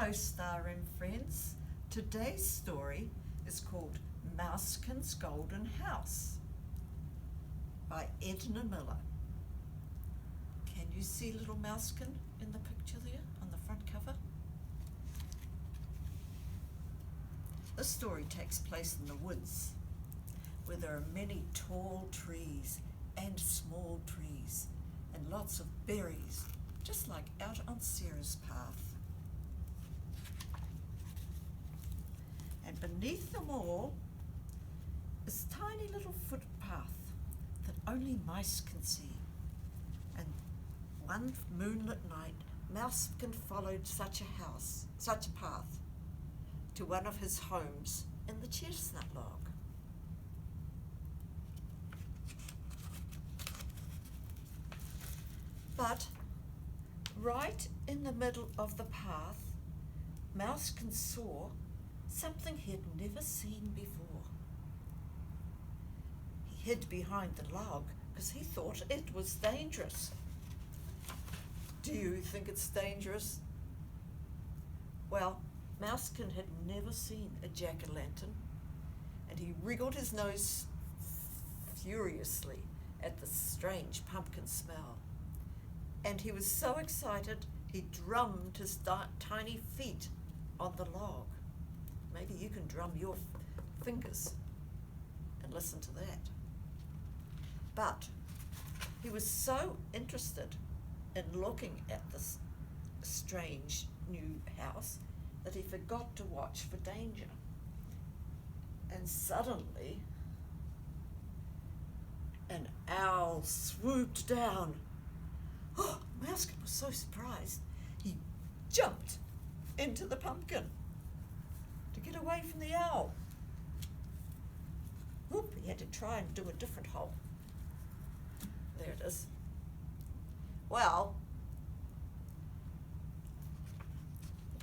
Hello, Star and friends. Today's story is called Mousekin's Golden House by Edna Miller. Can you see little Mousekin in the picture there on the front cover? This story takes place in the woods, where there are many tall trees and small trees and lots of berries, just like out on Sarah's path. And beneath them all is a tiny little footpath that only mice can see. And one moonlit night, Mousekin followed such a path to one of his homes in the chestnut log. But right in the middle of the path, Mousekin saw something he had never seen before. He hid behind the log because he thought it was dangerous. Do you think it's dangerous? Well, Mousekin had never seen a jack-o'-lantern, and he wriggled his nose furiously at the strange pumpkin smell. And he was so excited, he drummed his tiny feet on the log. Maybe you can drum your fingers and listen to that. But he was so interested in looking at this strange new house that he forgot to watch for danger. And suddenly, an owl swooped down. Oh, Mousekin was so surprised, he jumped into the pumpkin to get away from the owl. Whoop, he had to try and do a different hole. There it is. Well,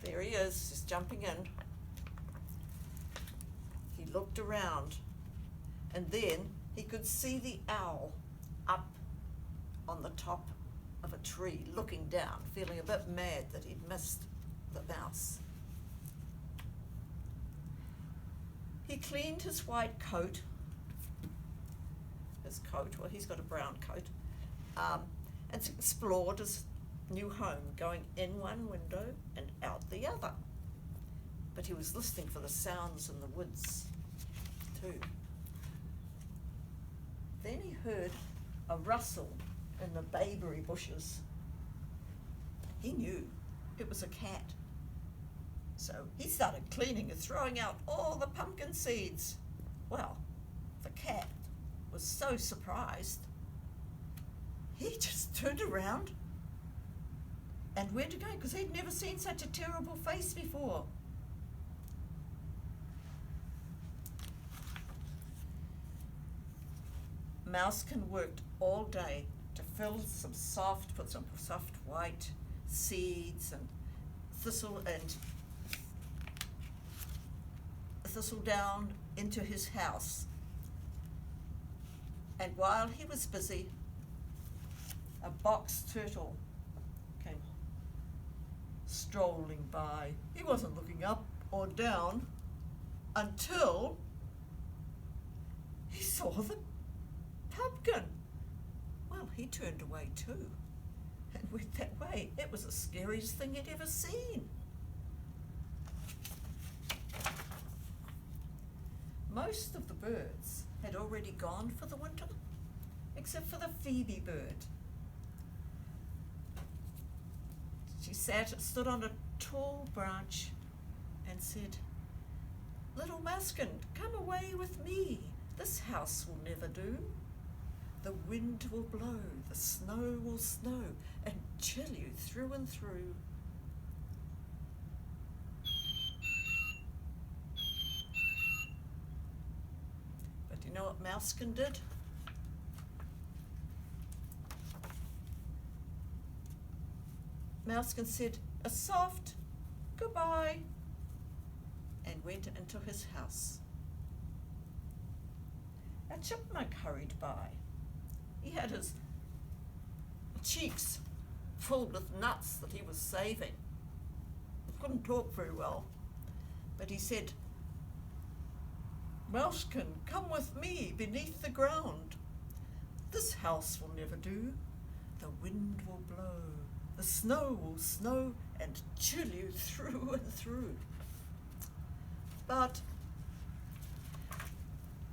there he is, just jumping in. He looked around, and then he could see the owl up on the top of a tree, looking down, feeling a bit mad that he'd missed the mouse. He cleaned his white coat, well, he's got a brown coat, and explored his new home, going in one window and out the other. But he was listening for the sounds in the woods too. Then he heard a rustle in the bayberry bushes. He knew it was a cat. So he started cleaning and throwing out all the pumpkin seeds. Well, the cat was so surprised, he just turned around and went again, because he'd never seen such a terrible face before. Mousekin worked all day to put some soft white seeds and thistledown into his house. And while he was busy, a box turtle came strolling by. He wasn't looking up or down until he saw the pumpkin. Well, he turned away too and went that way. It was the scariest thing he'd ever seen. Most of the birds had already gone for the winter, except for the Phoebe bird. She stood on a tall branch and said, "Little Mousekin, come away with me. This house will never do. The wind will blow, the snow will snow, and chill you through and through." But you know what Mousekin did? Mousekin said a soft goodbye and went into his house. A chipmunk hurried by. He had his cheeks filled with nuts that he was saving. couldn't talk very well, but he said, "Mousekin, come with me beneath the ground. This house will never do. The wind will blow, the snow will snow and chill you through and through." But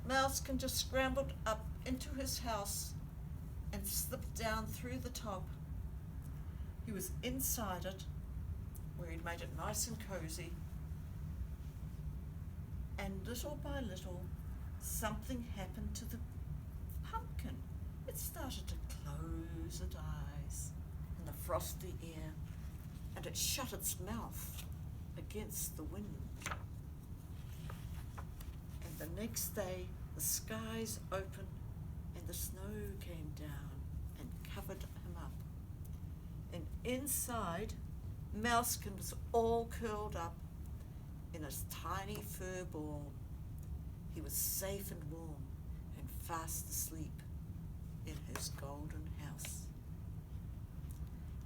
Mousekin just scrambled up into his house and slipped down through the top. He was inside it, where he'd made it nice and cozy. And little by little, something happened to the pumpkin. It started to close its eyes in the frosty air, and it shut its mouth against the wind. And the next day, the skies opened and the snow came down and covered him up. And inside, Mousekin was all curled up in his tiny fur ball. He was safe and warm and fast asleep in his golden house.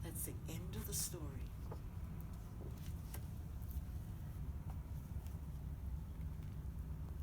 That's the end of the story.